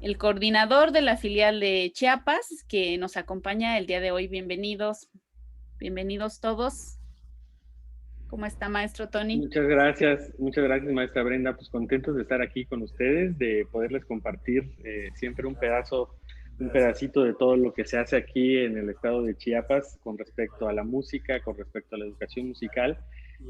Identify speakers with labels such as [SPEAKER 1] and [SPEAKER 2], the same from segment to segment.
[SPEAKER 1] el coordinador de la filial de Chiapas, que nos acompaña el día de hoy. Bienvenidos, bienvenidos todos. ¿Cómo está, maestro Tony?
[SPEAKER 2] Muchas gracias, maestra Brenda. Pues contentos de estar aquí con ustedes, de poderles compartir siempre un pedacito de todo lo que se hace aquí en el estado de Chiapas con respecto a la música, con respecto a la educación musical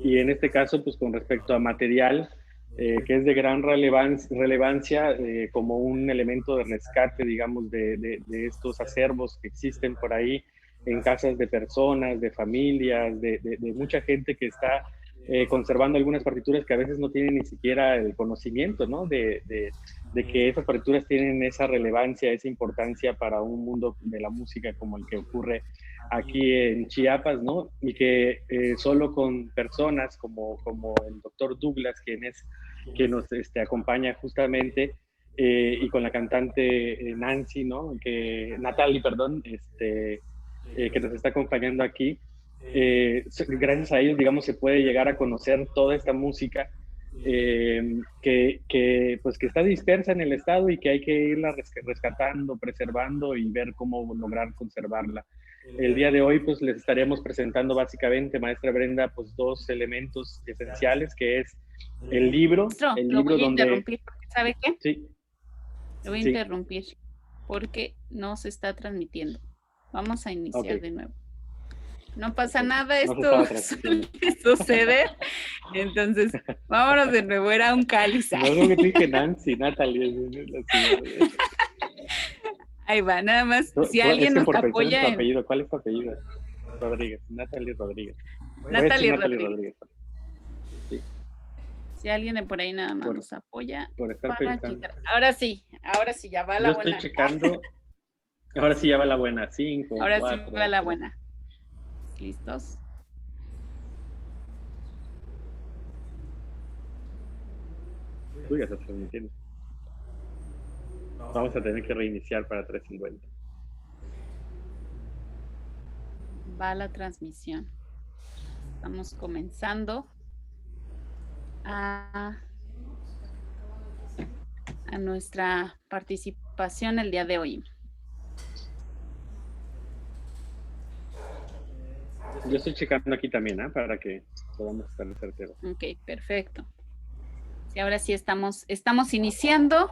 [SPEAKER 2] y en este caso, pues con respecto a material que es de gran relevancia como un elemento de rescate, digamos, de estos acervos que existen por ahí en casas de personas, de familias, de mucha gente que está conservando algunas partituras que a veces no tienen ni siquiera el conocimiento, ¿no? De que esas partituras tienen esa relevancia, esa importancia para un mundo de la música como el que ocurre aquí en Chiapas, ¿no? Y que solo con personas como el doctor Douglas, quien nos acompaña justamente, y con la cantante Nancy, ¿no? Natalie, perdón, que nos está acompañando aquí. Gracias a ellos, digamos, se puede llegar a conocer toda esta música pues, que está dispersa en el estado y que hay que irla rescatando, preservando y ver cómo lograr conservarla. El día de hoy, pues, les estaremos presentando básicamente, maestra Brenda, pues, dos elementos esenciales, que es el libro
[SPEAKER 1] Lo voy a
[SPEAKER 2] donde...
[SPEAKER 1] interrumpir, porque ¿sabe qué?
[SPEAKER 2] Sí.
[SPEAKER 1] Lo voy a interrumpir porque no se está transmitiendo. Vamos a iniciar de nuevo. No pasa nada, esto suele suceder. Entonces, vámonos de nuevo, era un cáliz.
[SPEAKER 2] No es lo que te dije, Nancy, Natalie.
[SPEAKER 1] Ahí va, nada más. Si alguien nos apoya.
[SPEAKER 2] Tu apellido. ¿Cuál es tu apellido? Rodríguez, Natalie Rodríguez.
[SPEAKER 1] Natalie Rodríguez.
[SPEAKER 2] Sí.
[SPEAKER 1] Si alguien de por ahí nada más nos apoya.
[SPEAKER 2] Por estar pensando.
[SPEAKER 1] Ahora sí, ya va la buena.
[SPEAKER 2] Yo estoy checando. Ahora sí ya va la buena. 5,
[SPEAKER 1] ahora 4, sí va la buena. ¿Listos?
[SPEAKER 2] Tú ya estás transmitiendo. Vamos a tener que reiniciar para 3:50.
[SPEAKER 1] Va la transmisión. Estamos comenzando a nuestra participación el día de hoy.
[SPEAKER 2] Yo estoy checando aquí también, para que podamos estar certeros.
[SPEAKER 1] Ok, perfecto. Sí, ahora sí estamos iniciando.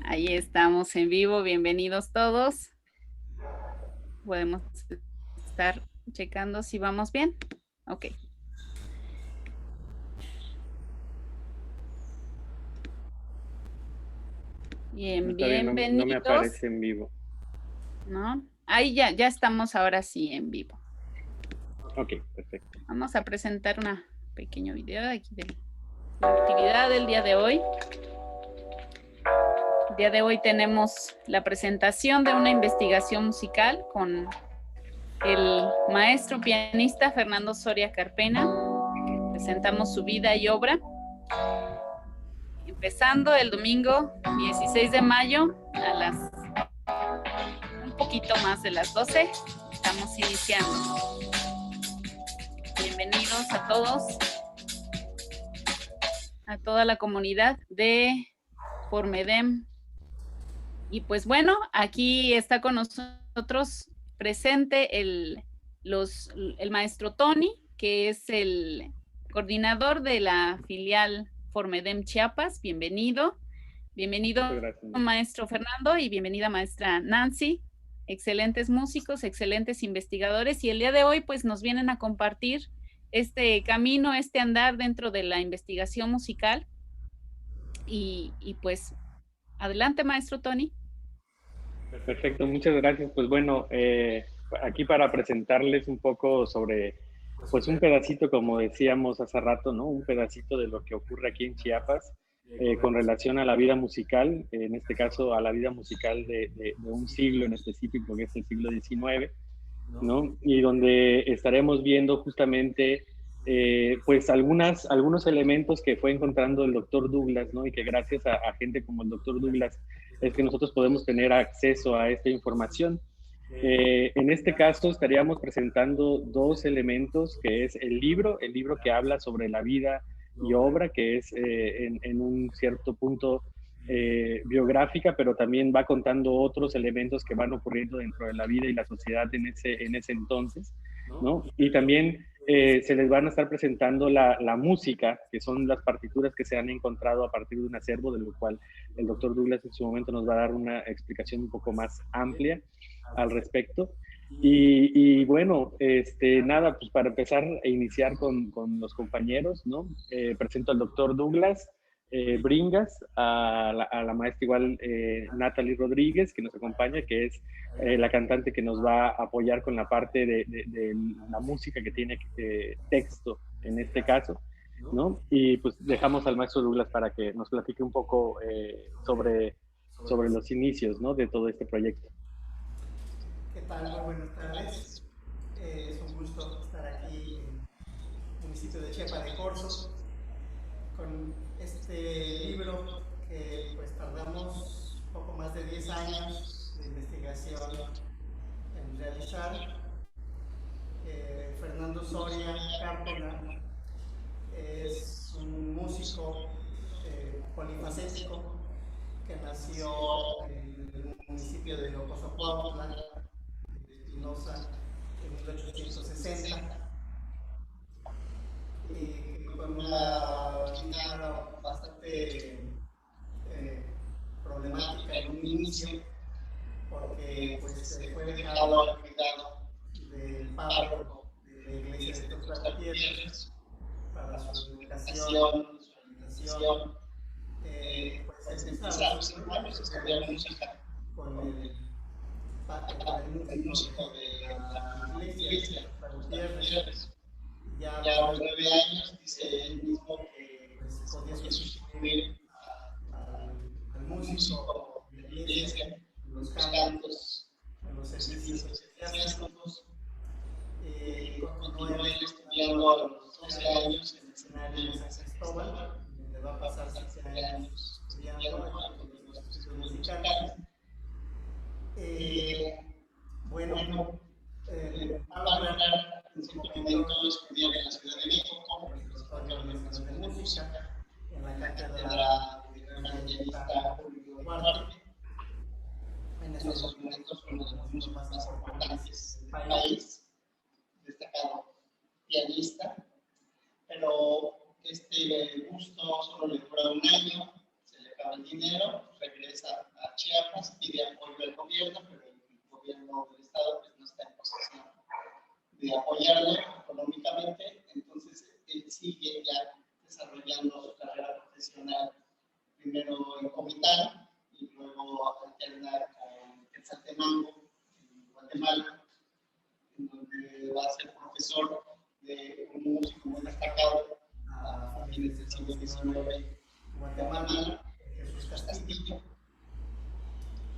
[SPEAKER 1] Ahí estamos en vivo. Bienvenidos todos. Podemos estar checando si vamos bien. Ok. Bien, bienvenidos.
[SPEAKER 2] No me aparece en vivo.
[SPEAKER 1] ¿No? Ahí ya estamos ahora sí en vivo.
[SPEAKER 2] Ok, perfecto.
[SPEAKER 1] Vamos a presentar un pequeño video de aquí de la actividad del día de hoy. El día de hoy tenemos la presentación de una investigación musical con el maestro pianista Fernando Soria Carpena. Presentamos su vida y obra. Empezando el domingo 16 de mayo a las un poquito más de las 12. Estamos iniciando. Bienvenidos a todos, a toda la comunidad de Formedem. Y pues bueno, aquí está con nosotros presente el maestro Tony, que es el coordinador de la filial Formedem Chiapas. Bienvenido. Bienvenido, maestro Fernando, y bienvenida, maestra Nancy. Excelentes músicos, excelentes investigadores, y el día de hoy pues nos vienen a compartir este camino, este andar dentro de la investigación musical. Y pues, adelante, maestro Tony.
[SPEAKER 2] Perfecto, muchas gracias. Pues bueno, aquí para presentarles un poco sobre, pues un pedacito, como decíamos hace rato, ¿no? Un pedacito de lo que ocurre aquí en Chiapas con relación a la vida musical, en este caso a la vida musical de un siglo en específico, que es el siglo XIX, ¿no? Y donde estaremos viendo justamente pues algunos elementos que fue encontrando el doctor Douglas, ¿no? Y que gracias a gente como el doctor Douglas es que nosotros podemos tener acceso a esta información. En este caso estaríamos presentando dos elementos, que es el libro que habla sobre la vida y obra, que es en un cierto punto biográfica, pero también va contando otros elementos que van ocurriendo dentro de la vida y la sociedad en ese entonces, ¿no? Y también se les van a estar presentando la música, que son las partituras que se han encontrado a partir de un acervo, de lo cual el doctor Douglas en su momento nos va a dar una explicación un poco más amplia al respecto. Bueno, nada, pues para empezar e iniciar con los compañeros, ¿no? Presento al doctor Douglas Bringas, a la maestra igual Natalie Rodríguez, que nos acompaña, que es la cantante que nos va a apoyar con la parte de la música que tiene texto en este caso, ¿no? Y pues dejamos al maestro Douglas para que nos platique un poco sobre los inicios, ¿no? De todo este proyecto.
[SPEAKER 3] ¿Qué tal? Muy buenas tardes. Es un gusto estar aquí en el municipio de Chiapa de Corzo con este libro que pues tardamos poco más de 10 años de investigación en realizar. Fernando Soria Cárpena es un músico polifacético que nació en el municipio de Ocosocuautla, Espinosa, en 1860, y con una vida bastante problemática en un inicio, porque pues, fue dejado al cuidado del párroco de la iglesia de Tuxtla Gutiérrez para su educación, su alimentación. Pues empieza a los 5 años a estudiar música con el músico de la iglesia de Gutiérrez. Ya a los 9 años dice él mismo que pues, podía sustituir al músico de la iglesia en los cantos, en los servicios eclesiásticos. Continuó él estudiando a los 12 años en el escenario de San Cristóbal, donde va a pasar 7 años estudiando en los estudios musicales. Bueno, va a lograr en su momento estudiar en la Ciudad de México, en el Conservatorio Nacional de Música, en la cátedra de gran pianista Julio Duarte. En esos momentos fue uno de los músicos más importantes del país, destacado pianista, pero este gusto solo le dura un año, se le acaba el dinero, regresa a Chiapas, pide apoyo al gobierno, pero el gobierno del estado pues, no está en posesión de apoyarlo económicamente, entonces él sigue ya desarrollando su carrera profesional, primero en Comitán y luego alternar con Quetzaltenango en Guatemala, en donde va a ser profesor de un músico muy destacado a fines del siglo XIX en Guatemala, Jesús Castillo.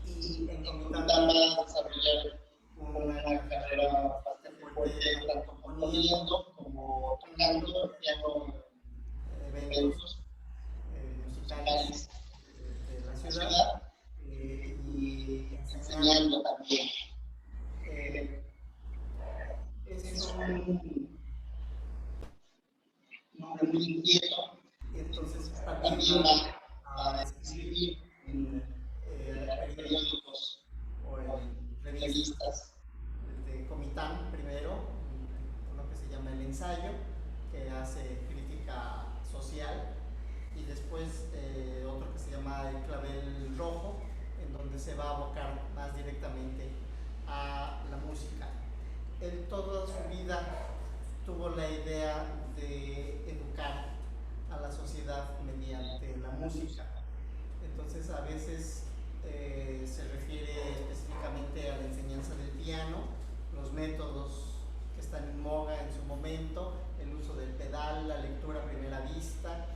[SPEAKER 3] Y en Comitán va a desarrollar una carrera bastante fuerte, tanto componiendo como tocando piano en eventos musicales de la ciudad y enseñando también. Es un hombre muy inquieto, y entonces también va a escribir en periódicos o en revistas de Comitán primero, uno que se llama El Ensayo, que hace crítica social, y después otro que se llama El Clavel Rojo, en donde se va a abocar más directamente a la música. Él toda su vida tuvo la idea de educar a la sociedad mediante la música. Entonces a veces se refiere específicamente a la enseñanza del piano, los métodos que están en moda en su momento, el uso del pedal, la lectura a primera vista,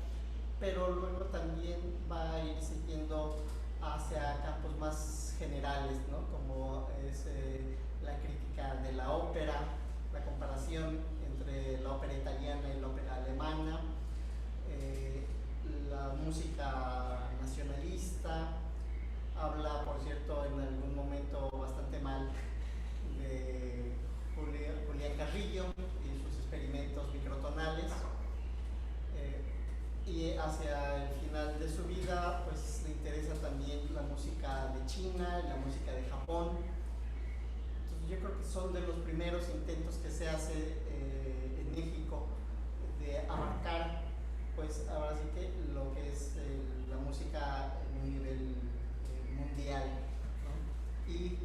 [SPEAKER 3] pero luego también va a ir siguiendo hacia campos más generales, ¿no? Como es la crítica de la ópera, la comparación entre la ópera italiana y la ópera alemana, la música nacionalista. Habla, por cierto, en algún momento bastante mal de Julián Carrillo y sus experimentos microtonales. Y hacia el final de su vida, pues le interesa yo creo que son de los primeros intentos que se hace en México de abarcar, pues ahora sí que lo que es la música en un nivel mundial, ¿no? Y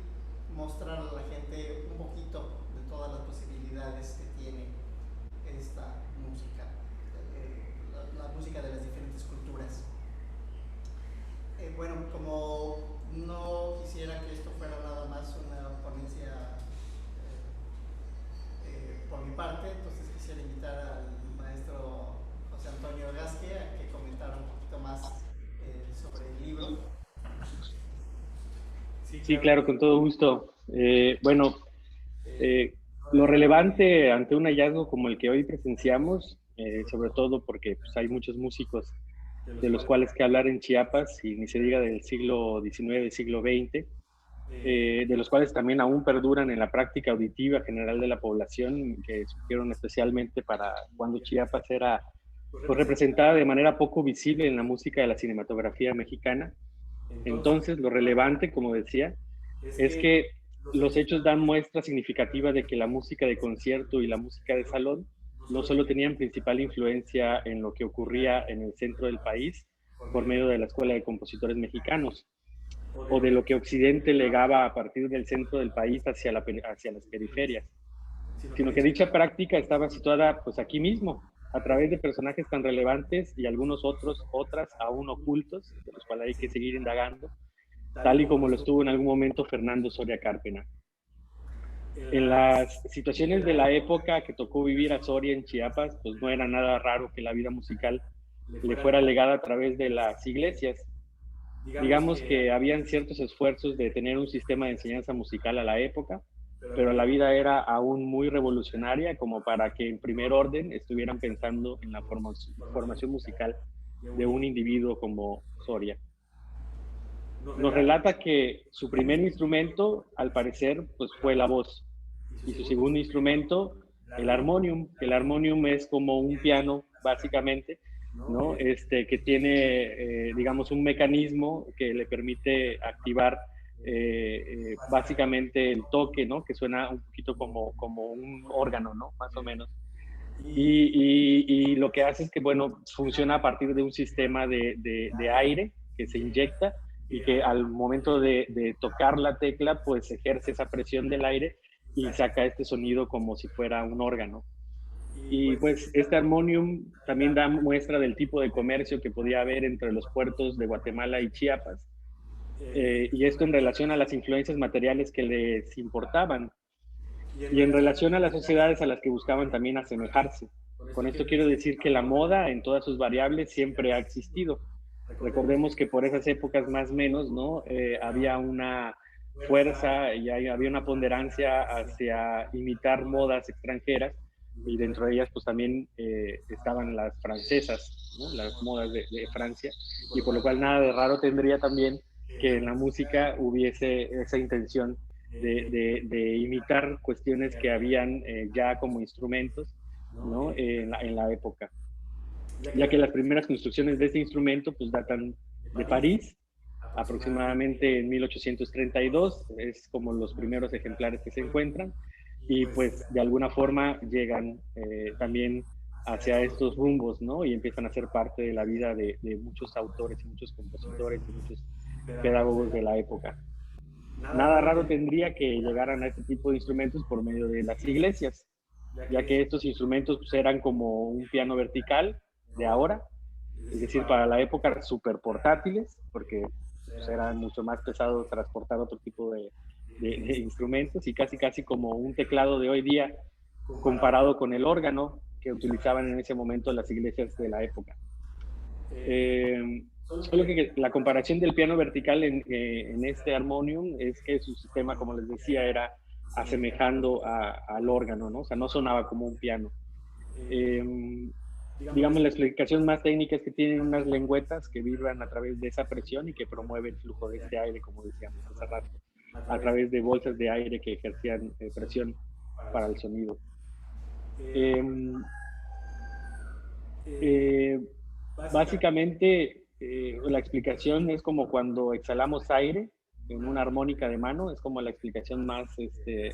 [SPEAKER 3] mostrar a la gente un poquito de todas las posibilidades que tiene esta música, la música de las diferentes culturas. Bueno, como no quisiera que esto fuera nada más una ponencia por mi parte, entonces quisiera invitar al maestro José Antonio Gasque a que comentara un poquito más sobre el libro.
[SPEAKER 2] Sí, claro, con todo gusto. Bueno, lo relevante ante un hallazgo como el que hoy presenciamos, sobre todo porque pues, hay muchos músicos de los cuales que hablar en Chiapas, y ni se diga del siglo XIX, siglo XX, de los cuales también aún perduran en la práctica auditiva general de la población, que surgieron especialmente para cuando Chiapas era pues, representada de manera poco visible en la música de la cinematografía mexicana. Entonces, lo relevante, como decía, es que los hechos dan muestra significativa de que la música de concierto y la música de salón no solo tenían principal influencia en lo que ocurría en el centro del país por medio de la Escuela de Compositores Mexicanos, o de lo que Occidente legaba a partir del centro del país hacia las periferias, sino que dicha práctica estaba situada pues aquí mismo, a través de personajes tan relevantes y algunos otras aún ocultos, de los cuales hay que seguir indagando, tal y como lo estuvo en algún momento Fernando Soria Cárpena. En las situaciones de la época que tocó vivir a Soria en Chiapas, pues no era nada raro que la vida musical le fuera legada a través de las iglesias. Digamos que habían ciertos esfuerzos de tener un sistema de enseñanza musical a la época, pero la vida era aún muy revolucionaria como para que en primer orden estuvieran pensando en la formación musical de un individuo como Soria. Nos relata que su primer instrumento, al parecer, pues fue la voz, y su segundo instrumento, el armonium. El armonium es como un piano, básicamente, ¿no? Que tiene, digamos, un mecanismo que le permite activar básicamente el toque, ¿no? Que suena un poquito como un órgano, ¿no? Más o menos. Y lo que hace es que, bueno, funciona a partir de un sistema de aire que se inyecta y que al momento de tocar la tecla, pues ejerce esa presión del aire y saca este sonido como si fuera un órgano. Y pues este armonium también da muestra del tipo de comercio que podía haber entre los puertos de Guatemala y Chiapas. Y esto en relación a las influencias materiales que les importaban y en relación a las sociedades a las que buscaban también asemejarse. Con esto quiero decir que la moda en todas sus variables siempre ha existido. Recordemos que por esas épocas más o menos, ¿no? Había una fuerza y había una ponderancia hacia imitar modas extranjeras, y dentro de ellas pues también estaban las francesas, ¿no? Las modas de Francia, y por lo cual nada de raro tendría también que en la música hubiese esa intención de imitar cuestiones que habían ya como instrumentos, ¿no? En la época, ya que las primeras construcciones de este instrumento pues datan de París, aproximadamente en 1832, es como los primeros ejemplares que se encuentran, y pues de alguna forma llegan también hacia estos rumbos, ¿no? Y empiezan a ser parte de la vida de muchos autores y muchos compositores y muchos pedagogos de la época. Nada raro tendría que llegaran a este tipo de instrumentos por medio de las iglesias, ya que estos instrumentos pues, eran como un piano vertical de ahora, es decir, para la época súper portátiles, porque pues, era mucho más pesado transportar otro tipo de instrumentos, y casi como un teclado de hoy día comparado con el órgano que utilizaban en ese momento las iglesias de la época. Solo que la comparación del piano vertical en este armonium es que su sistema, como les decía, era asemejando al órgano, ¿no? O sea, no sonaba como un piano. Digamos, la explicación más técnica es que tienen unas lengüetas que vibran a través de esa presión y que promueven el flujo de este aire, como decíamos hace rato, a través de bolsas de aire que ejercían presión para el sonido. Básicamente, la explicación es como cuando exhalamos aire en una armónica de mano. Es como la explicación más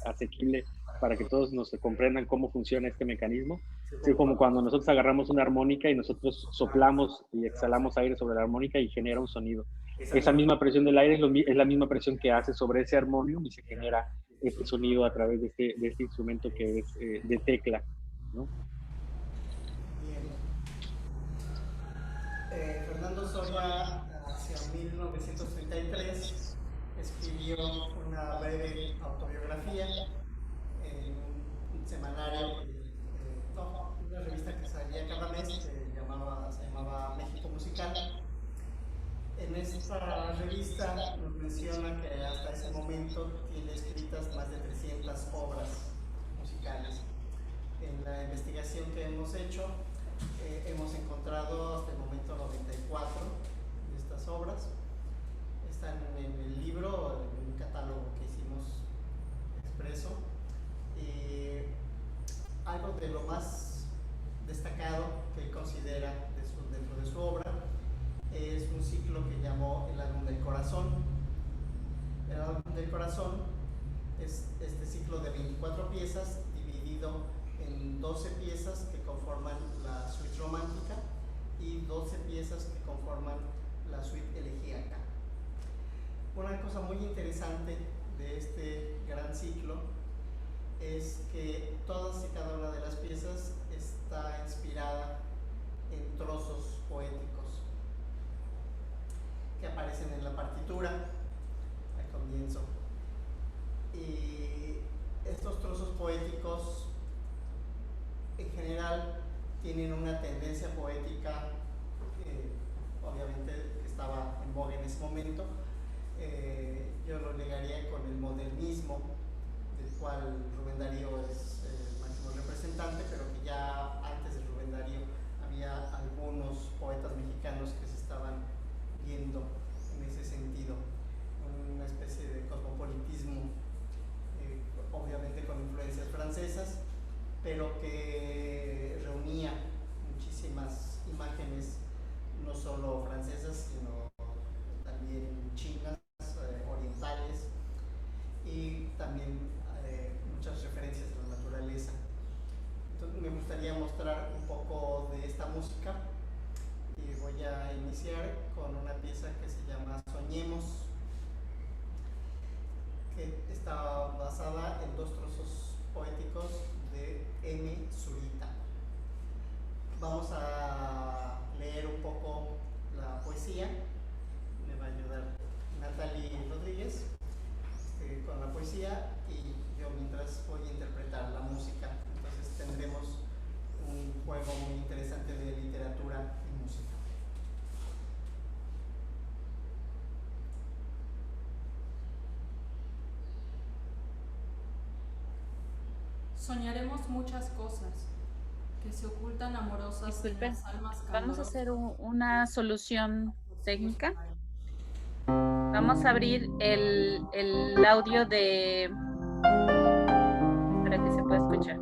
[SPEAKER 2] asequible para que todos nos comprendan cómo funciona este mecanismo. Es como cuando nosotros agarramos una armónica y nosotros soplamos y exhalamos aire sobre la armónica y genera un sonido. Esa misma presión del aire es la misma presión que hace sobre ese armonium y se genera este sonido a través de este instrumento que es de tecla, ¿no?
[SPEAKER 3] Fernando Soria, hacia 1933, escribió una breve autobiografía en un semanario, una revista que salía cada mes, se llamaba México Musical. En esta revista nos menciona que hasta ese momento tiene escritas más de 300 obras musicales. En la investigación que hemos hecho, hemos encontrado hasta el momento 94 de estas obras. Están en el libro, en un catálogo que hicimos expreso. Algo de lo más destacado que él considera dentro de su obra es un ciclo que llamó el Álbum del Corazón. El Álbum del Corazón es este ciclo de 24 piezas dividido en 12 piezas que conforman la suite romántica y 12 piezas que conforman la suite elegíaca. Una cosa muy interesante de este gran ciclo es que todas y cada una de las piezas está inspirada en trozos poéticos que aparecen en la partitura al comienzo. Y estos trozos poéticos en general tienen una tendencia poética, obviamente que estaba en boga en ese momento. Yo lo ligaría con el modernismo, del cual Rubén Darío es el máximo representante, pero que ya antes de Rubén Darío había algunos poetas mexicanos que se estaban viendo en ese sentido, una especie de cosmopolitismo, obviamente con influencias francesas, pero que reunía muchísimas imágenes, no solo francesas, sino también chinas, orientales, y también muchas referencias a la naturaleza. Entonces me gustaría mostrar un poco de esta música y voy a iniciar con una pieza que se llama Soñemos, que está basada en 2 trozos poéticos de M. Zurita. Vamos a leer un poco la poesía. Me va a ayudar Natalie Rodríguez con la poesía y yo mientras voy a interpretar la música. Entonces tendremos un juego muy interesante de literatura y música.
[SPEAKER 4] Soñaremos muchas cosas que se ocultan amorosas en las almas candorosas.
[SPEAKER 1] Vamos a hacer una solución técnica. Vamos a abrir el audio para que se pueda escuchar.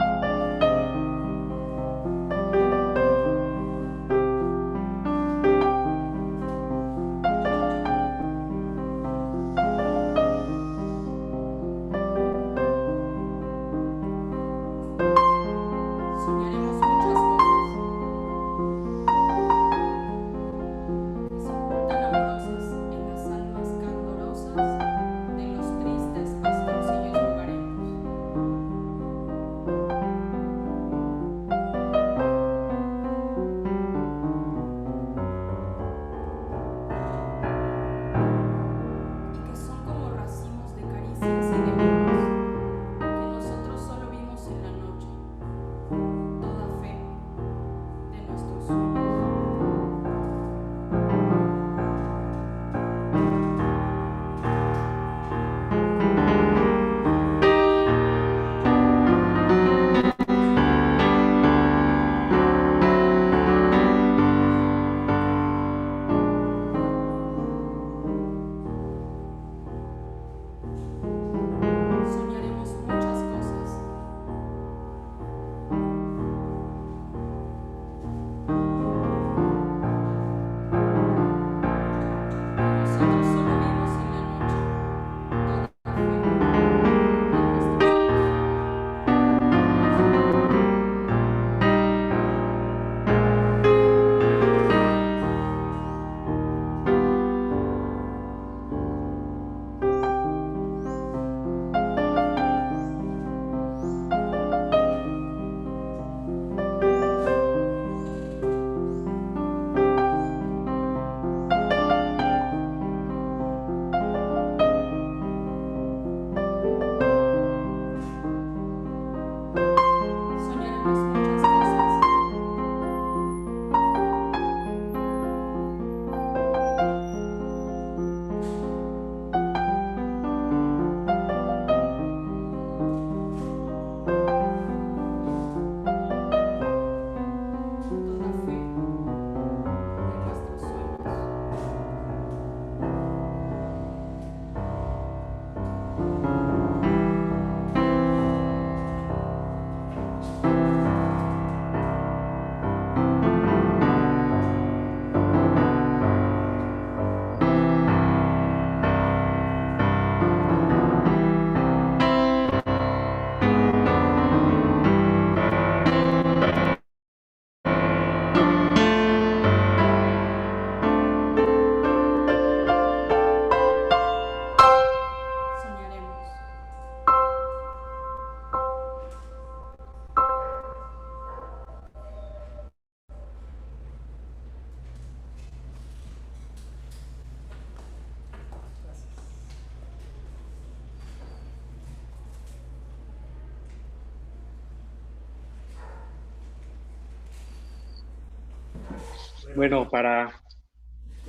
[SPEAKER 2] Bueno, para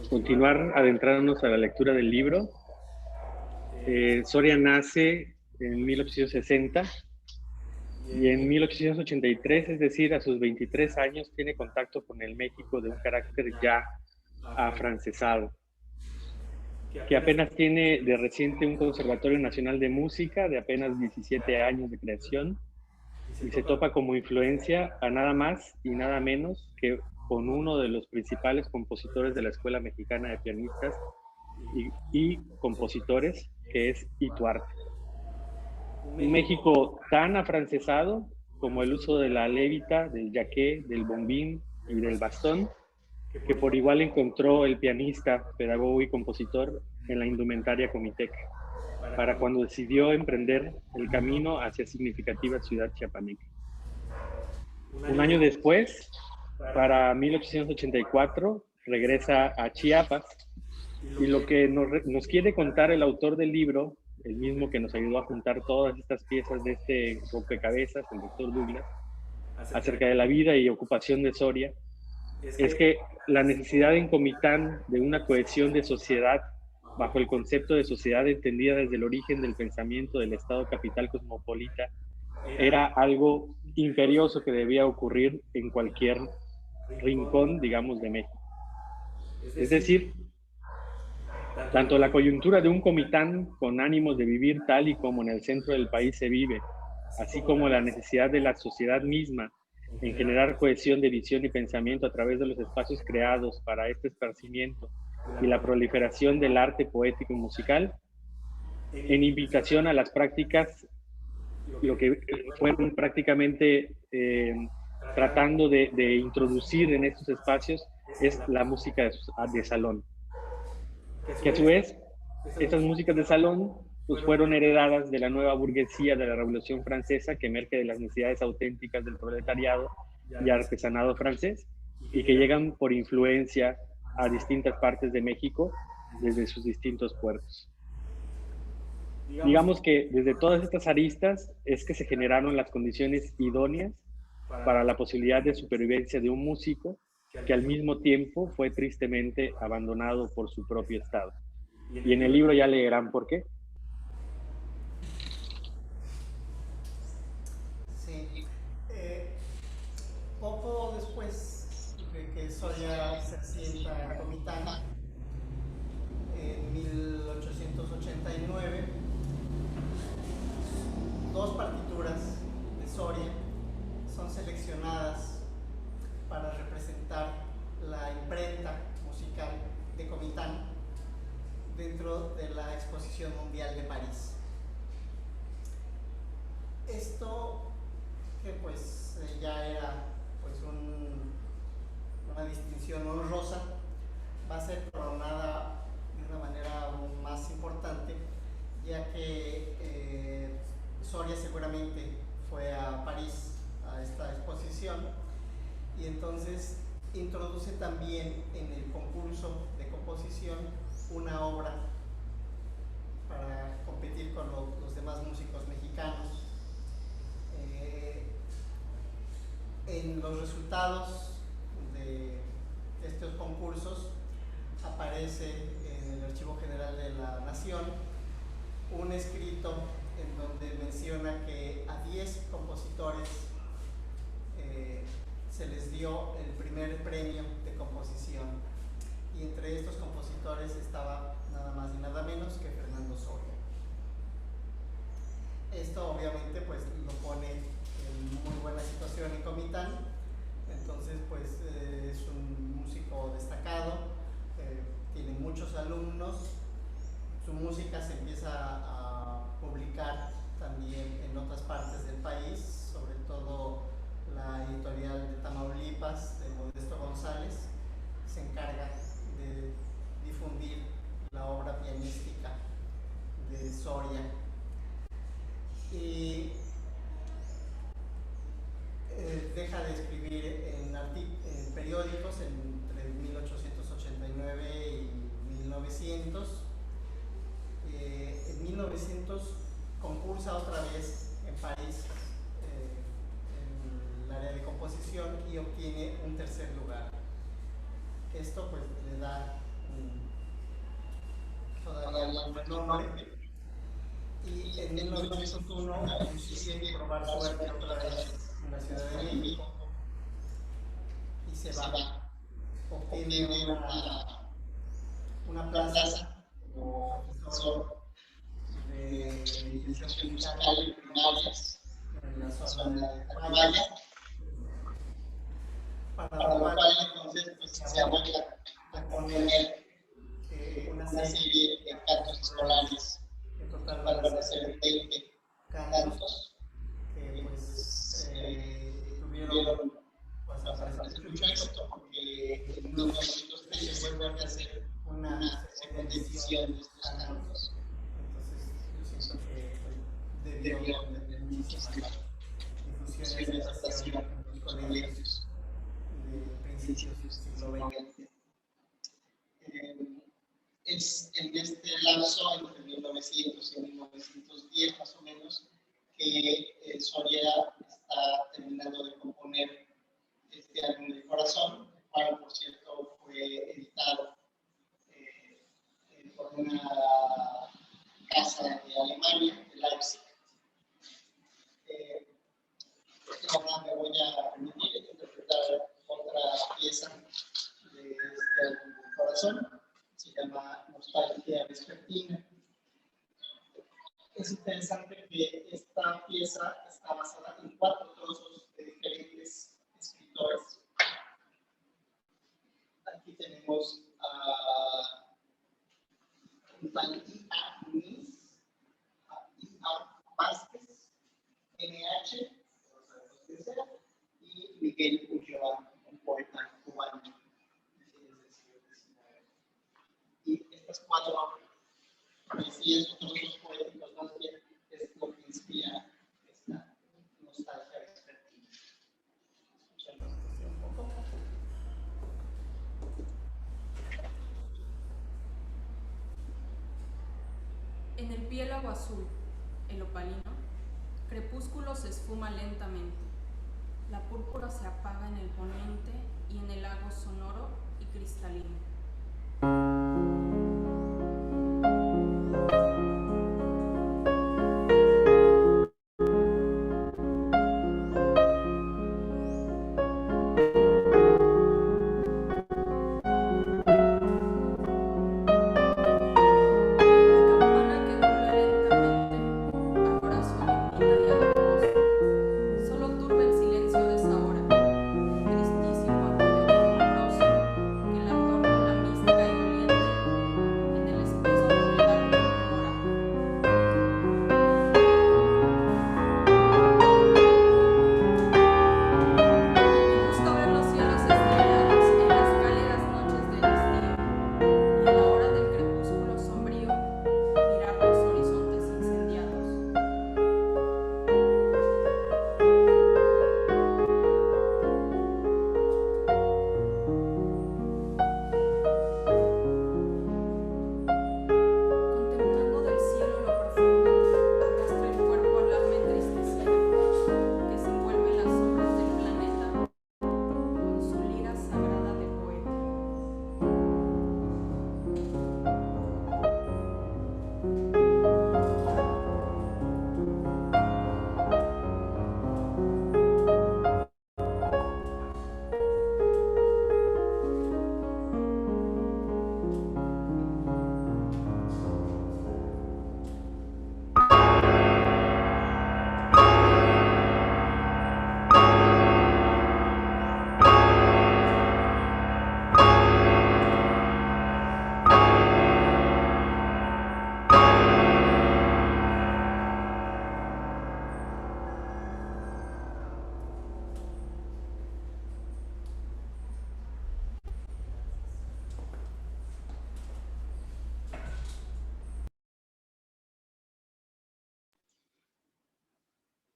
[SPEAKER 2] continuar adentrándonos a la lectura del libro, Soria nace en 1860 y en 1883, es decir, a sus 23 años, tiene contacto con el México de un carácter ya afrancesado, que apenas tiene de reciente un Conservatorio Nacional de Música de apenas 17 años de creación y se topa como influencia a nada más y nada menos que con uno de los principales compositores de la Escuela Mexicana de Pianistas y compositores, que es Ituarte. Un México tan afrancesado como el uso de la lévita, del yaqué, del bombín y del bastón, que por igual encontró el pianista, pedagogo y compositor en la indumentaria comiteca, para cuando decidió emprender el camino hacia significativa ciudad chiapaneca. Un año después, para 1884, regresa a Chiapas y lo que nos quiere contar el autor del libro, el mismo que nos ayudó a juntar todas estas piezas de este rompecabezas, el doctor Douglas, acerca de la vida y ocupación de Soria, es que la necesidad en Comitán de una cohesión de sociedad bajo el concepto de sociedad entendida desde el origen del pensamiento del Estado capital cosmopolita era algo imperioso que debía ocurrir en cualquier rincón, digamos, de México. Es decir, tanto la coyuntura de un Comitán con ánimos de vivir tal y como en el centro del país se vive, así como la necesidad de la sociedad misma en generar cohesión de visión y pensamiento a través de los espacios creados para este esparcimiento y la proliferación del arte poético y musical, en invitación a las prácticas, lo que fueron prácticamente tratando de introducir en estos espacios es la música de salón. Que a su vez, estas músicas de salón pues fueron heredadas de la nueva burguesía de la Revolución Francesa, que emerge de las necesidades auténticas del proletariado y artesanado francés, y que llegan por influencia a distintas partes de México desde sus distintos puertos. Digamos que desde todas estas aristas es que se generaron las condiciones idóneas para la posibilidad de supervivencia de un músico que al mismo tiempo fue tristemente abandonado por su propio estado. Y en el libro ya leerán por qué.
[SPEAKER 3] Sí. Poco después de que Soria se asienta en Comitán, en 1889, dos partituras de Soria son seleccionadas para representar la imprenta musical de Comitán dentro de la Exposición Mundial de París. Esto, que pues ya era pues una distinción honrosa, va a ser coronada de una manera aún más importante, ya que Soria seguramente fue a París a esta exposición y entonces introduce también en el concurso de composición una obra para competir con los demás músicos mexicanos. En los resultados de estos concursos aparece en el Archivo General de la Nación un escrito en donde menciona que a 10 compositores se les dio el primer premio de composición, y entre estos compositores estaba nada más y nada menos que Fernando Soria. Esto obviamente pues lo pone en muy buena situación en Comitán. Entonces pues es un músico destacado, tiene muchos alumnos, su música se empieza a publicar también en otras partes del país, sobre todo la editorial de Tamaulipas de Modesto González se encarga de difundir la obra pianística de Soria. Y deja de escribir en periódicos entre 1889 y 1900. En 1900 concursa otra vez en París en el área de composición y obtiene un tercer lugar. Esto pues le da todavía un buen nombre. Y en 1901 decide probar suerte otra vez en la Ciudad de México y se va. Obtiene una plaza como profesor de educación musical y primarias en la zona de Tacubaya, para lo cual entonces pues, se aboca a poner una serie de cantos escolares. En total van a ser 20 cantos que pues tuvieron pues, bastante mucho éxito, porque en 1903 se vuelve a hacer una segunda edición de estos cantos. Entonces yo siento que pues, debió tener muchísima difusión y aceptación en los colegios de principios del siglo XX. Es en este lapso, entre 1900 y 1910 más o menos, que Soria está terminando de componer este álbum del corazón, el cual, por cierto, fue editado por una casa de Alemania, de Leipzig. Ahora me voy a permitir interpretar otra pieza de este álbum del corazón. Se llama Nostalgia Vespertina. Es interesante que esta pieza está basada en 4 trozos de diferentes escritores. Aquí tenemos a I.A. Muniz, a I.A. Vázquez, N.H. y Miguel Ulloa, un poeta cubano. Y estas 4 poesías o trozos poéticos más bien es lo que inspira esta nostalgia vespertina. Escuchemos un poco.
[SPEAKER 4] En el piélago azul, el opalino, crepúsculo se esfuma lentamente. La púrpura se apaga en el poniente y en el lago sonoro y cristalino.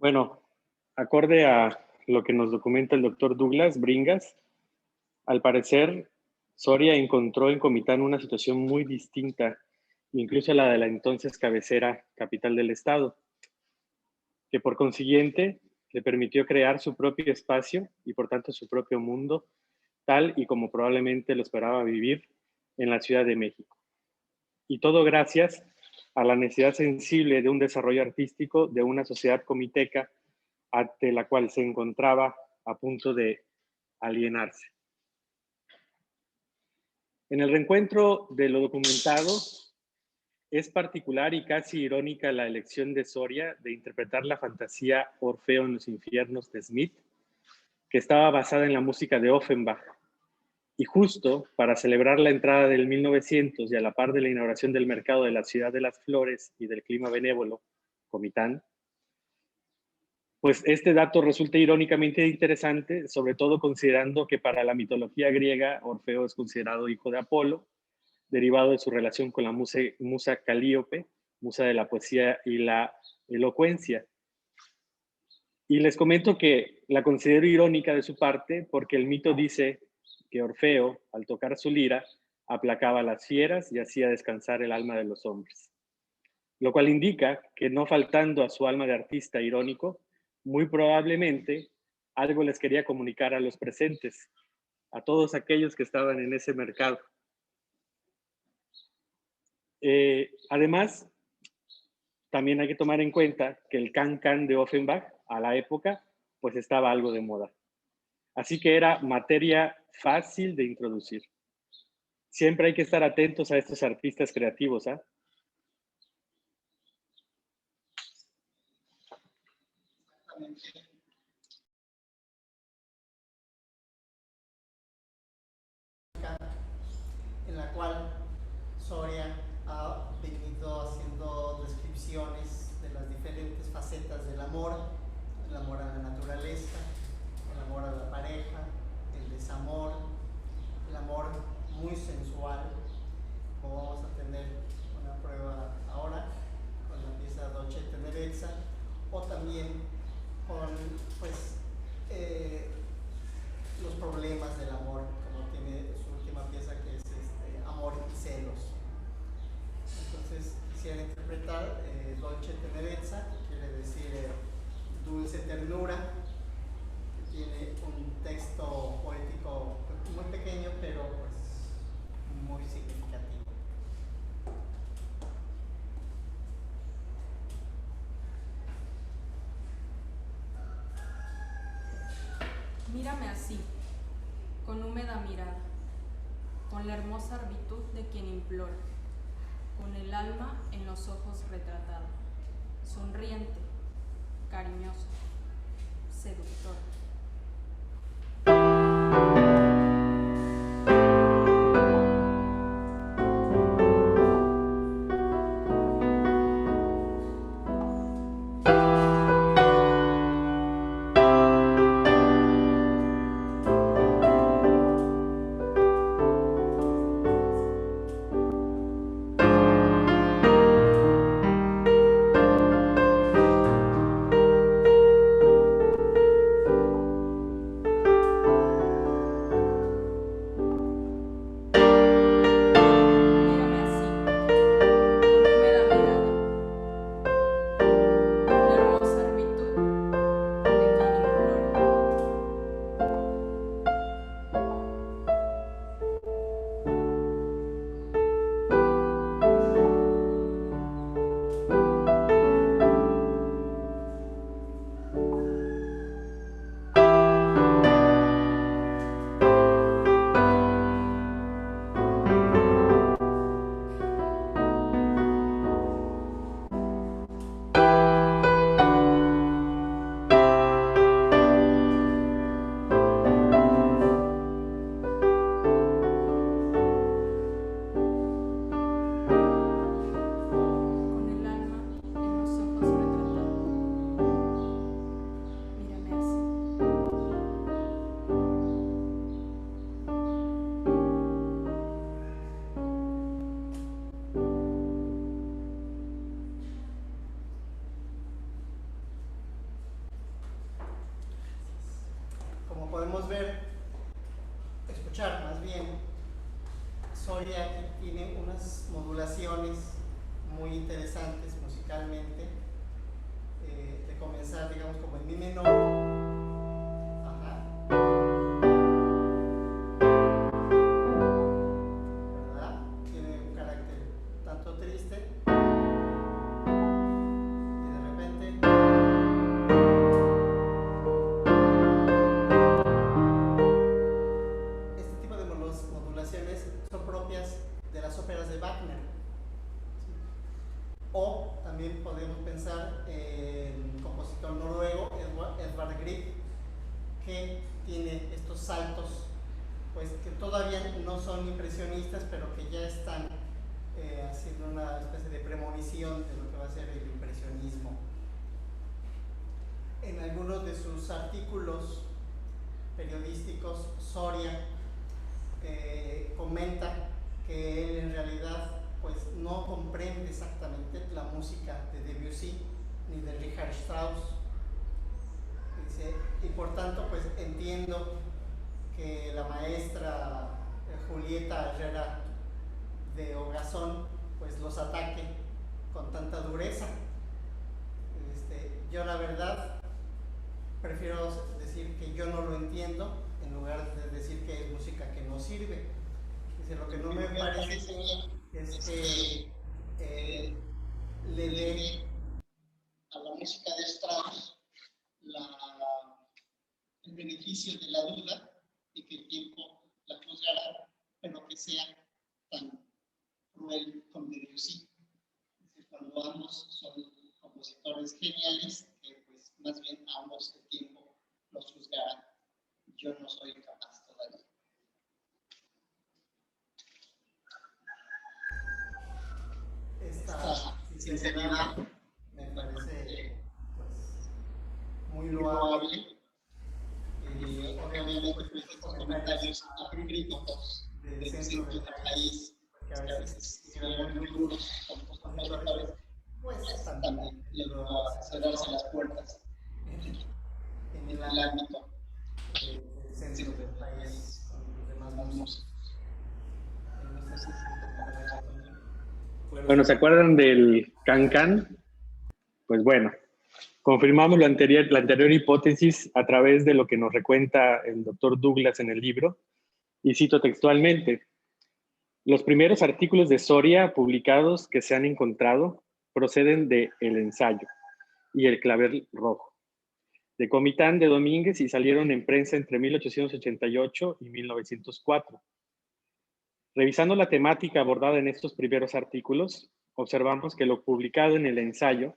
[SPEAKER 2] Bueno, acorde a lo que nos documenta el doctor Douglas Bringas, al parecer Soria encontró en Comitán una situación muy distinta, incluso a la de la entonces cabecera capital del estado, que por consiguiente le permitió crear su propio espacio y por tanto su propio mundo tal y como probablemente lo esperaba vivir en la Ciudad de México. Y todo gracias a la necesidad sensible de un desarrollo artístico de una sociedad comiteca ante la cual se encontraba a punto de alienarse. En el reencuentro de lo documentado, es particular y casi irónica la elección de Soria de interpretar la fantasía Orfeo en los infiernos de Smith, que estaba basada en la música de Offenbach. Y justo para celebrar la entrada del 1900 y a la par de la inauguración del mercado de la Ciudad de las Flores y del clima benévolo, Comitán, pues este dato resulta irónicamente interesante, sobre todo considerando que para la mitología griega Orfeo es considerado hijo de Apolo, derivado de su relación con la musa Calíope, musa de la poesía y la elocuencia. Y les comento que la considero irónica de su parte porque el mito dice que Orfeo, al tocar su lira, aplacaba a las fieras y hacía descansar el alma de los hombres. Lo cual indica que, no faltando a su alma de artista irónico, muy probablemente algo les quería comunicar a los presentes, a todos aquellos que estaban en ese mercado. Además, también hay que tomar en cuenta que el can-can de Offenbach a la época pues estaba algo de moda. Así que era materia fácil de introducir. Siempre hay que estar atentos a estos artistas creativos, ¿ah?
[SPEAKER 3] En la cual Soria ha venido haciendo descripciones de las diferentes facetas del amor, el amor a la naturaleza, el amor a la pareja, el desamor, el amor muy sensual, como vamos a tener una prueba ahora con la pieza Dolce Tenerezza, o también con pues, los problemas del amor, como tiene su última pieza que es Amor y celos. Entonces quisiera interpretar Dolce Tenerezza, que quiere decir dulce ternura, que tiene un texto poético muy pequeño, pero pues muy significativo.
[SPEAKER 4] Mírame así, con húmeda mirada, con la hermosa arbitud de quien implora, con el alma en los ojos retratada, sonriente, cariñosa, seductora.
[SPEAKER 3] Podemos ver, escuchar más bien, Soria aquí tiene unas modulaciones muy interesantes musicalmente, de comenzar, digamos, como en mi menor, ajá, o también podemos pensar en el compositor noruego Edvard Grieg, que tiene estos saltos, pues que todavía no son impresionistas, pero que ya están haciendo una especie de premonición de lo que va a ser el impresionismo. En algunos de sus artículos periodísticos, Soria comenta que él en realidad pues no comprende exactamente la música de Debussy ni de Richard Strauss. Dice, y por tanto pues entiendo que la maestra Julieta Herrera de Ogazón pues los ataque con tanta dureza. Yo la verdad prefiero decir que yo no lo entiendo en lugar de decir que es música que no sirve. Dice, lo que no me parece es que le dé a la música de Strauss el beneficio de la duda y que el tiempo la juzgará, pero que sea tan cruel como Debussy. Cuando ambos son compositores geniales, pues más bien ambos el tiempo los juzgará. Yo no soy capaz todavía. Esta sinceridad me parece pues, muy loable. Y obviamente pues, estos comentarios críticos del centro del país, que a veces eran muy duros con los compositores, pues también logró cerrarse las puertas en el ámbito del centro del país con los demás músicos.
[SPEAKER 2] Bueno, ¿se acuerdan del Can-Can? Pues bueno, confirmamos la anterior hipótesis a través de lo que nos recuenta el doctor Douglas en el libro, y cito textualmente: los primeros artículos de Soria publicados que se han encontrado proceden de El Ensayo y El Clavel Rojo, de Comitán de Domínguez, y salieron en prensa entre 1888 y 1904. Revisando la temática abordada en estos primeros artículos, observamos que lo publicado en El Ensayo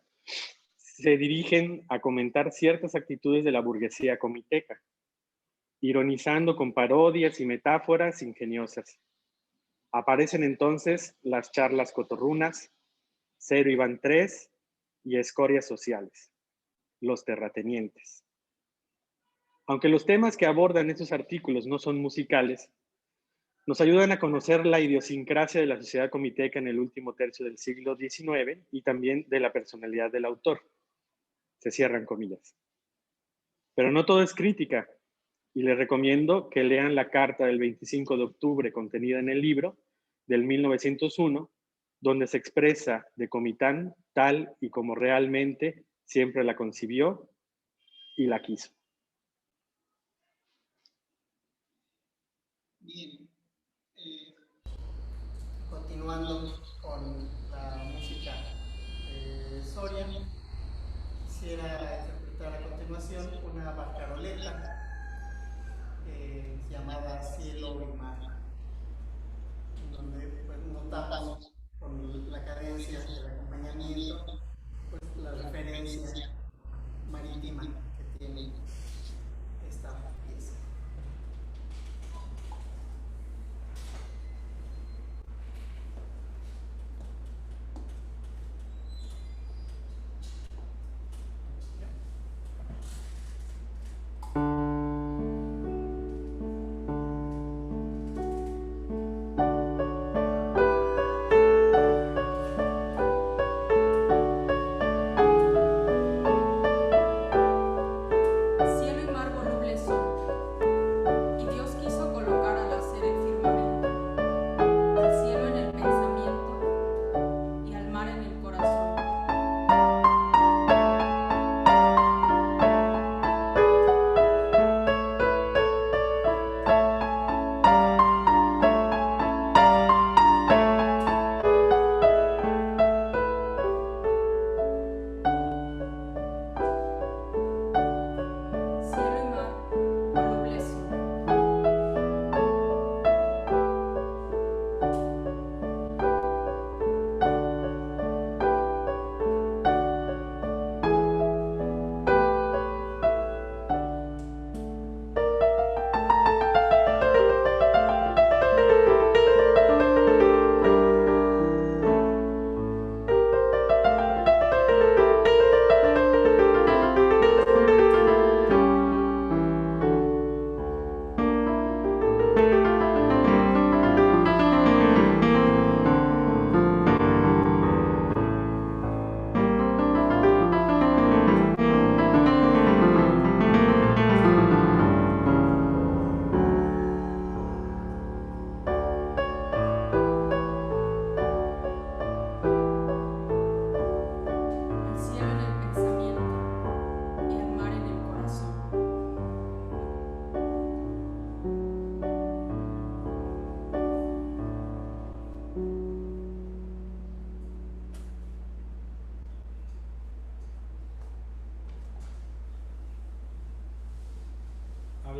[SPEAKER 2] se dirigen a comentar ciertas actitudes de la burguesía comiteca, ironizando con parodias y metáforas ingeniosas. Aparecen entonces las charlas cotorrunas, Cero Iván III y Escorias Sociales, los terratenientes. Aunque los temas que abordan estos artículos no son musicales, nos ayudan a conocer la idiosincrasia de la sociedad comiteca en el último tercio del siglo XIX y también de la personalidad del autor. Se cierran comillas. Pero no todo es crítica, y les recomiendo que lean la carta del 25 de octubre contenida en el libro del 1901, donde se expresa de Comitán tal y como realmente siempre la concibió y la quiso.
[SPEAKER 3] Bien, continuando con la música de Soria, quisiera interpretar a continuación una barcaroleta llamada Cielo y Mar, donde pues, notamos con la cadencia del acompañamiento pues, la referencia marítima que tiene esta pieza.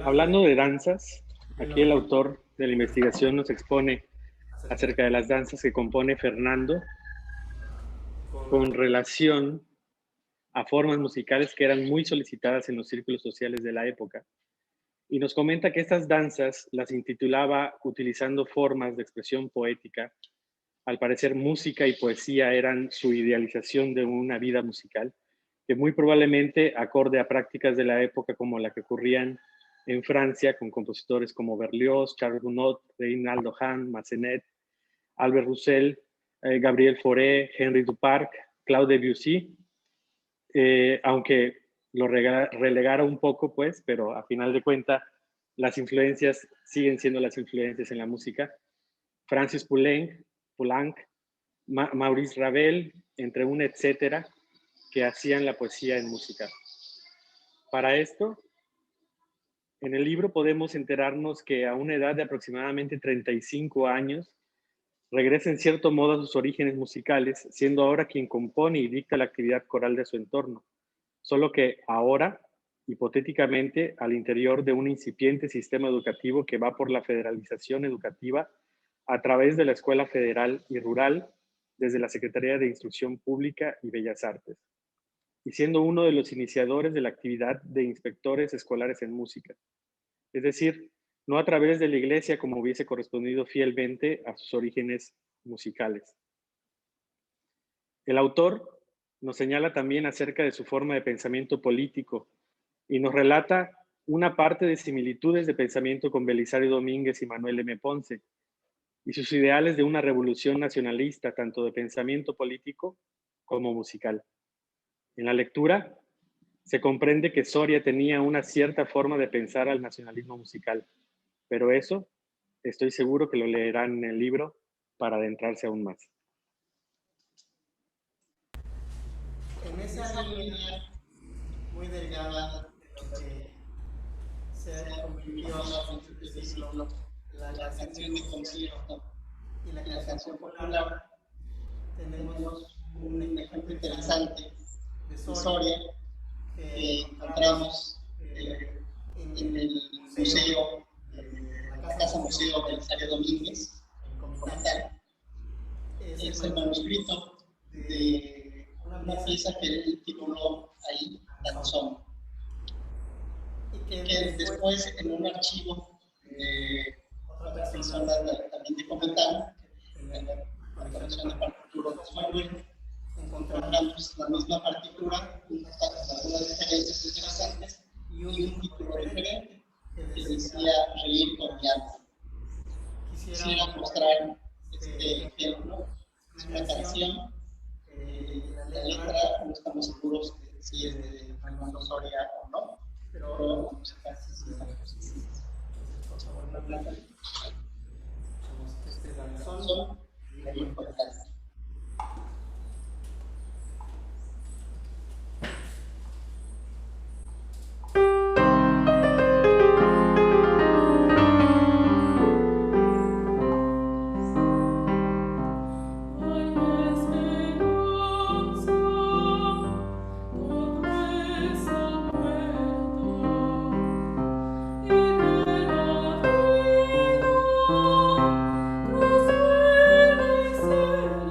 [SPEAKER 2] Hablando de danzas, aquí el autor de la investigación nos expone acerca de las danzas que compone Fernando con relación a formas musicales que eran muy solicitadas en los círculos sociales de la época. Y nos comenta que estas danzas las intitulaba utilizando formas de expresión poética. Al parecer, música y poesía eran su idealización de una vida musical, que muy probablemente, acorde a prácticas de la época como la que ocurrían en Francia, con compositores como Berlioz, Charles Gounod, Reynaldo Hahn, Massenet, Albert Roussel, Gabriel Fauré, Henri Duparc, Claude Debussy, aunque lo relegara un poco, pues, pero a final de cuentas, las influencias siguen siendo las influencias en la música. Francis Poulenc, Maurice Ravel, entre un etcétera, que hacían la poesía en música. Para esto, en el libro podemos enterarnos que a una edad de aproximadamente 35 años, regresa en cierto modo a sus orígenes musicales, siendo ahora quien compone y dicta la actividad coral de su entorno. Solo que ahora, hipotéticamente, al interior de un incipiente sistema educativo que va por la federalización educativa a través de la Escuela Federal y Rural, desde la Secretaría de Instrucción Pública y Bellas Artes, y siendo uno de los iniciadores de la actividad de inspectores escolares en música. Es decir, no a través de la iglesia como hubiese correspondido fielmente a sus orígenes musicales. El autor nos señala también acerca de su forma de pensamiento político y nos relata una parte de similitudes de pensamiento con Belisario Domínguez y Manuel M. Ponce y sus ideales de una revolución nacionalista, tanto de pensamiento político como musical. En la lectura se comprende que Soria tenía una cierta forma de pensar al nacionalismo musical, pero eso estoy seguro que lo leerán en el libro para adentrarse aún más.
[SPEAKER 3] En esa línea muy delgada de lo que se convirtió a principios de siglo la canción de concierto y la canción popular, tenemos un ejemplo interesante de Soria que encontramos en el museo, la Casa Museo Belisario Domínguez, en Comitán. Es el manuscrito de una pieza que él tituló ahí, Danzón, y que después en un archivo de otra persona también de Comitán, en la colección de partituras de Manuel, encontramos la misma partitura, algunas diferencias interesantes y un título diferente que decía Reír con mi alma. Quisiera mostrar este ejemplo. Es una canción, la letra no estamos seguros de si es de Fernando Soria o no, pero la música sí es. Por favor, la planta. Este danzón y la importancia.
[SPEAKER 5] Cruz, y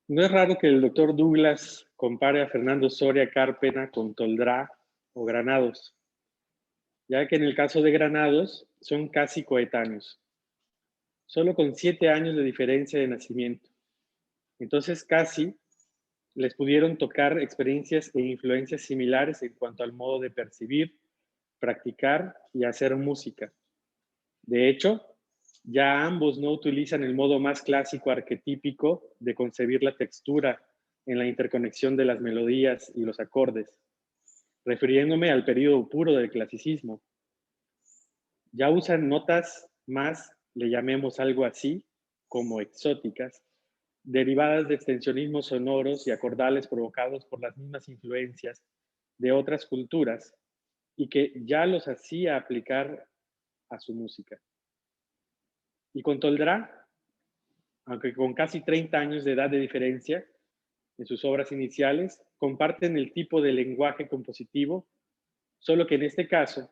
[SPEAKER 2] No es raro que el doctor Douglas compare a Fernando Soria Cárpena con Toldrá o Granados, ya que en el caso de Granados son casi coetáneos, solo con 7 años de diferencia de nacimiento. Entonces casi les pudieron tocar experiencias e influencias similares en cuanto al modo de percibir, practicar y hacer música. De hecho, ya ambos no utilizan el modo más clásico arquetípico de concebir la textura en la interconexión de las melodías y los acordes, refiriéndome al periodo puro del clasicismo. Ya usan notas más, le llamemos algo así, como exóticas, derivadas de extensionismos sonoros y acordales provocados por las mismas influencias de otras culturas y que ya los hacía aplicar a su música. Y con Toldrá, aunque con casi 30 años de edad de diferencia en sus obras iniciales, comparten el tipo de lenguaje compositivo, solo que en este caso,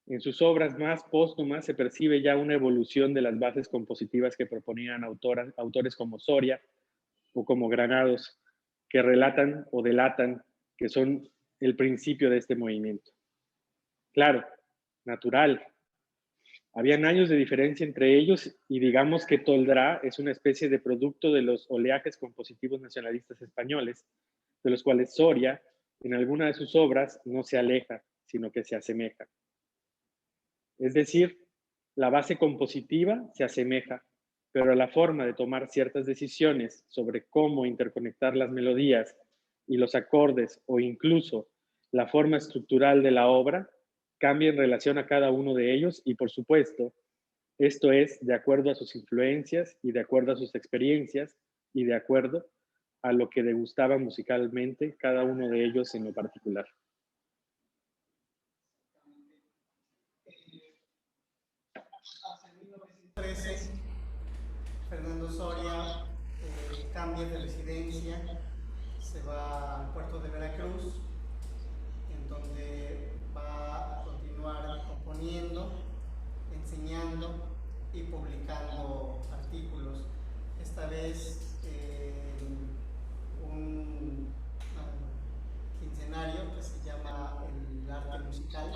[SPEAKER 2] en sus obras más póstumas se percibe ya una evolución de las bases compositivas que proponían autores como Soria o como Granados, que relatan o delatan que son el principio de este movimiento. Claro, natural. Habían años de diferencia entre ellos y digamos que Toldrá es una especie de producto de los oleajes compositivos nacionalistas españoles, de los cuales Soria, en alguna de sus obras, no se aleja, sino que se asemeja. Es decir, la base compositiva se asemeja, pero la forma de tomar ciertas decisiones sobre cómo interconectar las melodías y los acordes o incluso la forma estructural de la obra cambia en relación a cada uno de ellos y, por supuesto, esto es de acuerdo a sus influencias y de acuerdo a sus experiencias y de acuerdo a lo que degustaba musicalmente cada uno de ellos en lo particular.
[SPEAKER 3] Hacia 1913, Fernando Soria cambia de residencia, se va al puerto de Veracruz, en donde va a continuar componiendo, enseñando y publicando artículos. Esta vez un quincenario que se llama El Arte Musical,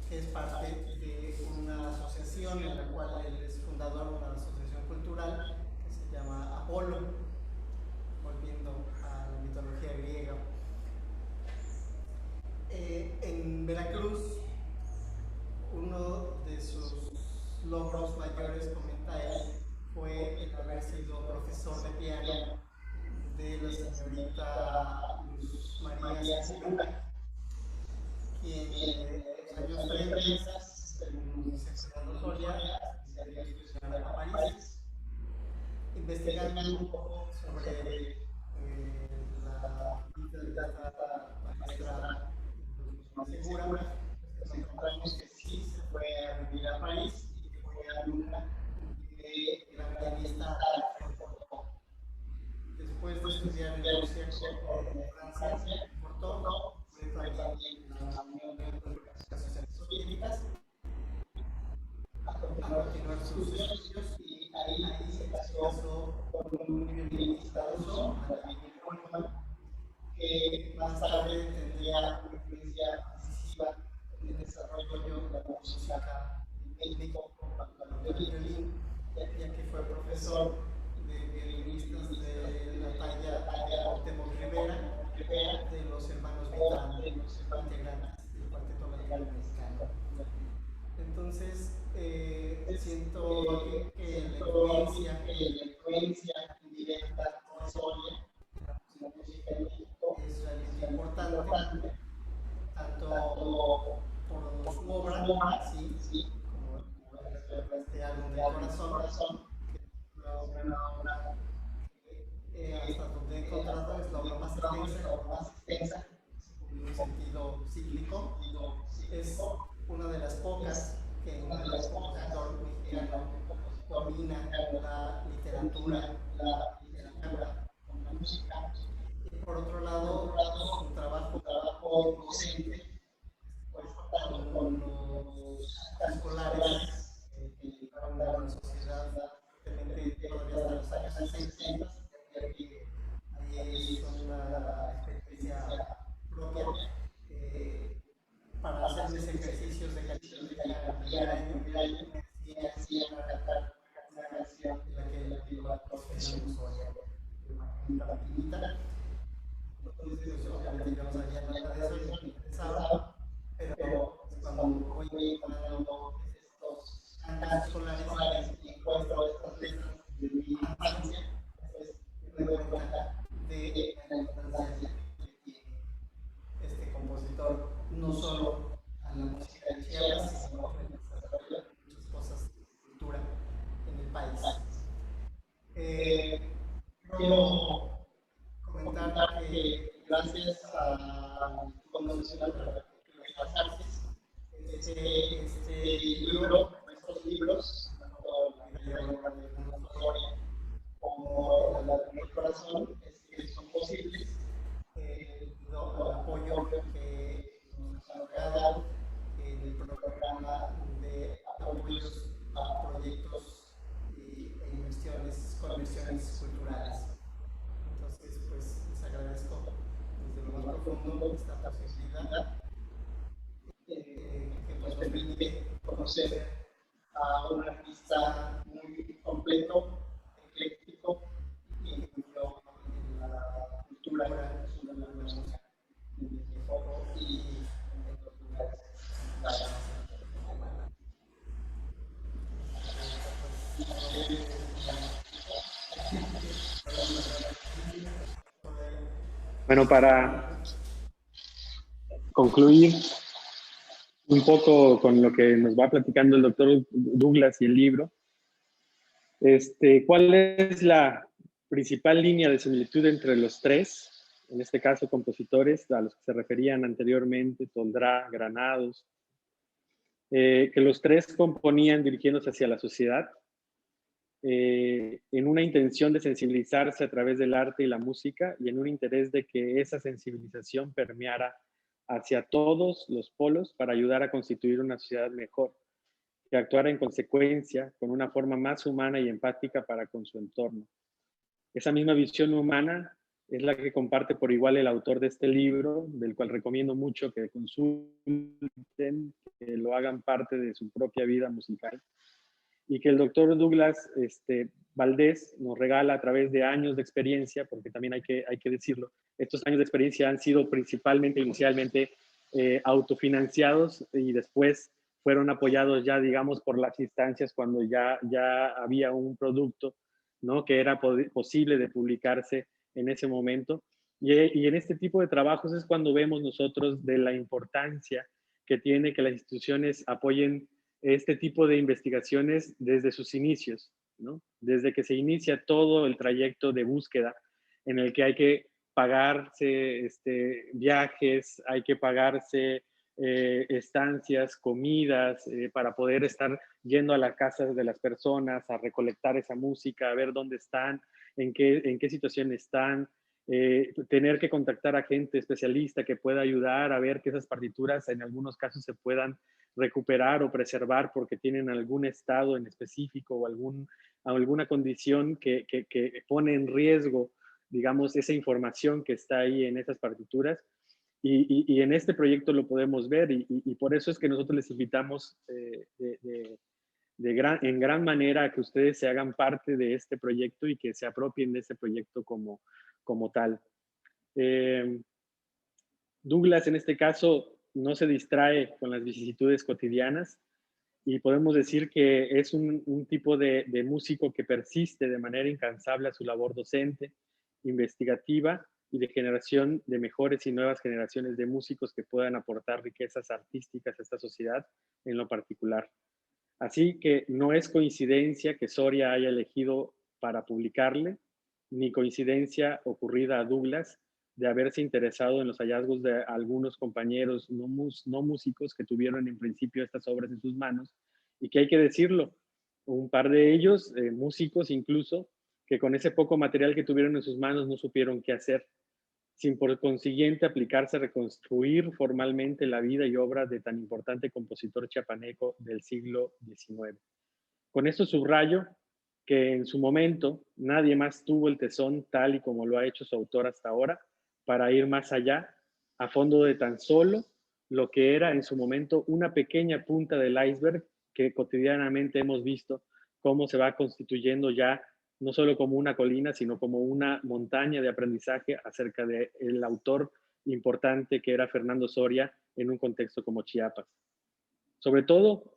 [SPEAKER 3] que es parte de una asociación en la cual él es fundador de una asociación cultural que se llama Apolo, volviendo a la mitología griega. En Veracruz, uno de sus logros mayores, comenta él, fue el haber sido profesor de piano de la señorita Luz María Segura, quien en los años 30, según dice Fernando Soria, se había excursionado a París, investigando un poco sobre la vida de esta maestra Luz Segura. Nos encontramos que sí se fue a vivir a París y que fue alumna de la pianista Porto. Después de estudiar en Rusia, Francia, Porto, fue también la Unión de Sociedades Soviéticas a continuar sus estudios y ahí se casó con un violinista ruso, Vladimir Holman, que más tarde tendría una influencia decisiva en el desarrollo de la música en México con el violín, ya que fue profesor de violinistas de la talla Cuauhtémoc Rivera, de los hermanos Vitrán, de los integrantes del Cuarteto Latinoamericano. Entonces, siento que la influencia indirecta de Soria en la música en México es realmente importante, tanto por su obra, sí, como este álbum de Corazón, que es una obra que hasta donde he encontrado es la obra más extensa, en un sentido cíclico. Es una de las pocas que un compositor mexicano combina la literatura con la música. Y por otro lado, un trabajo docente, pues, con los escolares que llegaron a la sociedad todavía hasta los años 60, una maquinita. Entonces, pues, obviamente yo no sabía nada de eso y me interesaba, pero cuando voy encontrando estos cantos escolares y encuentro estas letras de mi infancia, pues me doy cuenta de la importancia que tiene este compositor, no solo a la música de Chiapas, sino en el desarrollo de muchas cosas de cultura en el país. Quiero comentar que gracias a Fundación de las Artes, este libro, estos libros, tanto la vida y obra de Fernando Soria como la del corazón, son posibles al apoyo que nos han dado en el programa de apoyos a proyectos e inversiones, conexiones culturales. Entonces, pues les agradezco desde lo más profundo esta posibilidad que nos permite conocer a un artista muy completo, ecléctico y incluido en la cultura, en la música, en el foco y en otros lugares.
[SPEAKER 2] Bueno, para concluir un poco con lo que nos va platicando el doctor Douglas y el libro, ¿cuál es la principal línea de similitud entre los tres, en este caso compositores a los que se referían anteriormente, Toldrá, Granados, que los tres componían dirigiéndose hacia la sociedad, en una intención de sensibilizarse a través del arte y la música y en un interés de que esa sensibilización permeara hacia todos los polos para ayudar a constituir una sociedad mejor, que actuara en consecuencia con una forma más humana y empática para con su entorno. Esa misma visión humana es la que comparte por igual el autor de este libro, del cual recomiendo mucho que consulten, que lo hagan parte de su propia vida musical, y que el doctor Douglas Valdés nos regala a través de años de experiencia, porque también hay que decirlo, estos años de experiencia han sido principalmente, inicialmente, autofinanciados y después fueron apoyados ya, digamos, por las instancias cuando ya había un producto, ¿no?, que era posible de publicarse en ese momento. Y en este tipo de trabajos es cuando vemos nosotros de la importancia que tiene que las instituciones apoyen este tipo de investigaciones desde sus inicios, ¿no? Desde que se inicia todo el trayecto de búsqueda en el que hay que pagarse viajes, hay que pagarse estancias, comidas, para poder estar yendo a las casas de las personas, a recolectar esa música, a ver dónde están, en qué situación están, tener que contactar a gente especialista que pueda ayudar a ver que esas partituras en algunos casos se puedan recuperar o preservar porque tienen algún estado en específico o alguna condición que pone en riesgo, digamos, esa información que está ahí en esas partituras. Y en este proyecto lo podemos ver y por eso es que nosotros les invitamos en gran manera a que ustedes se hagan parte de este proyecto y que se apropien de este proyecto como tal. Douglas, en este caso, no se distrae con las vicisitudes cotidianas y podemos decir que es un tipo de músico que persiste de manera incansable a su labor docente, investigativa y de generación de mejores y nuevas generaciones de músicos que puedan aportar riquezas artísticas a esta sociedad en lo particular. Así que no es coincidencia que Soria haya elegido para publicarle, ni coincidencia ocurrida a Douglas de haberse interesado en los hallazgos de algunos compañeros no músicos que tuvieron en principio estas obras en sus manos, y que hay que decirlo, un par de ellos, músicos incluso, que con ese poco material que tuvieron en sus manos no supieron qué hacer, sin por consiguiente aplicarse a reconstruir formalmente la vida y obra de tan importante compositor chiapaneco del siglo XIX. Con esto subrayo que en su momento nadie más tuvo el tesón tal y como lo ha hecho su autor hasta ahora para ir más allá, a fondo de tan solo lo que era en su momento una pequeña punta del iceberg que cotidianamente hemos visto cómo se va constituyendo ya no solo como una colina, sino como una montaña de aprendizaje acerca del autor importante que era Fernando Soria en un contexto como Chiapas. Sobre todo,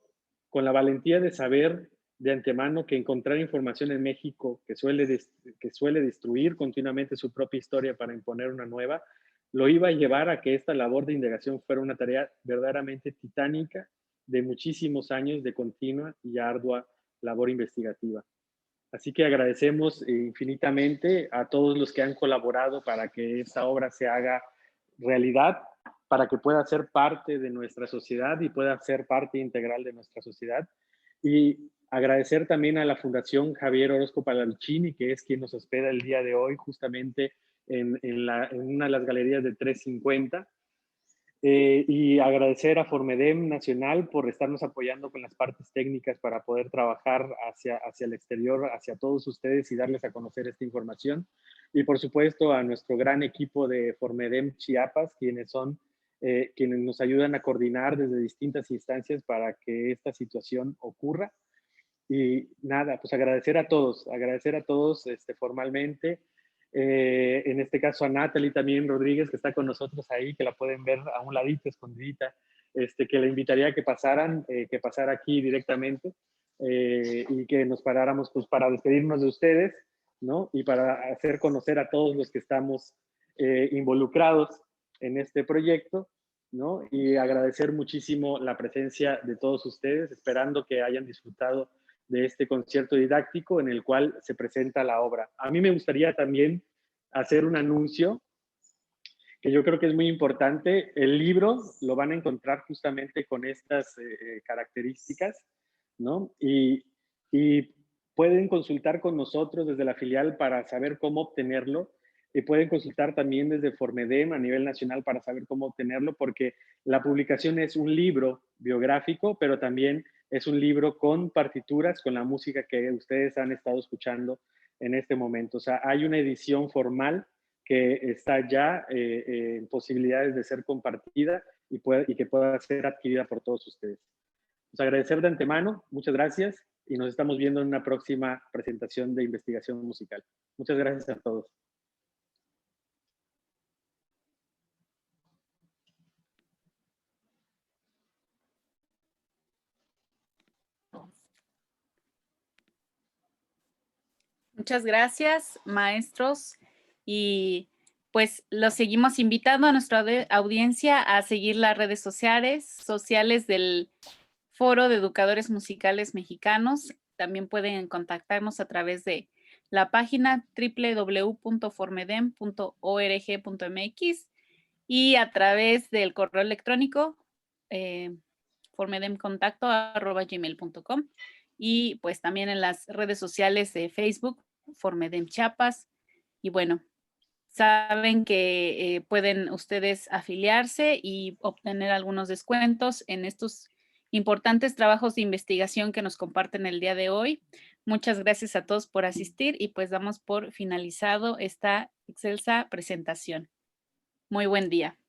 [SPEAKER 2] con la valentía de saber de antemano que encontrar información en México que suele destruir continuamente su propia historia para imponer una nueva, lo iba a llevar a que esta labor de indagación fuera una tarea verdaderamente titánica de muchísimos años de continua y ardua labor investigativa. Así que agradecemos infinitamente a todos los que han colaborado para que esta obra se haga realidad, para que pueda ser parte de nuestra sociedad y pueda ser parte integral de nuestra sociedad. Y agradecer también a la Fundación Javier Orozco Pallavicini, que es quien nos hospeda el día de hoy justamente en una de las galerías de 350. Y agradecer a Formedem Nacional por estarnos apoyando con las partes técnicas para poder trabajar hacia el exterior, hacia todos ustedes y darles a conocer esta información. Y por supuesto a nuestro gran equipo de Formedem Chiapas, quienes nos ayudan a coordinar desde distintas instancias para que esta situación ocurra. Y nada, pues agradecer a todos formalmente. En este caso a Natalie también Rodríguez, que está con nosotros ahí, que la pueden ver a un ladito, escondidita, que le invitaría a que pasara aquí directamente y que nos paráramos pues para despedirnos de ustedes, ¿no? Y para hacer conocer a todos los que estamos involucrados en este proyecto, ¿no? Y agradecer muchísimo la presencia de todos ustedes, esperando que hayan disfrutado de este concierto didáctico en el cual se presenta la obra. A mí me gustaría también hacer un anuncio que yo creo que es muy importante. El libro lo van a encontrar justamente con estas características, ¿no? Y pueden consultar con nosotros desde la filial para saber cómo obtenerlo. Y pueden consultar también desde Formedem a nivel nacional para saber cómo obtenerlo, porque la publicación es un libro biográfico, pero también es un libro con partituras, con la música que ustedes han estado escuchando en este momento. O sea, hay una edición formal que está ya en posibilidades de ser compartida y que pueda ser adquirida por todos ustedes. Pues agradecer de antemano, muchas gracias y nos estamos viendo en una próxima presentación de investigación musical. Muchas gracias a todos.
[SPEAKER 1] Muchas gracias, maestros. Y pues los seguimos invitando a nuestra audiencia a seguir las redes sociales del Foro de Educadores Musicales Mexicanos. También pueden contactarnos a través de la página www.formedem.org.mx y a través del correo electrónico formedemcontacto@gmail.com y pues también en las redes sociales de Facebook, Formedem Chiapas. Y bueno, saben que pueden ustedes afiliarse y obtener algunos descuentos en estos importantes trabajos de investigación que nos comparten el día de hoy. Muchas gracias a todos por asistir y pues damos por finalizado esta excelsa presentación. Muy buen día.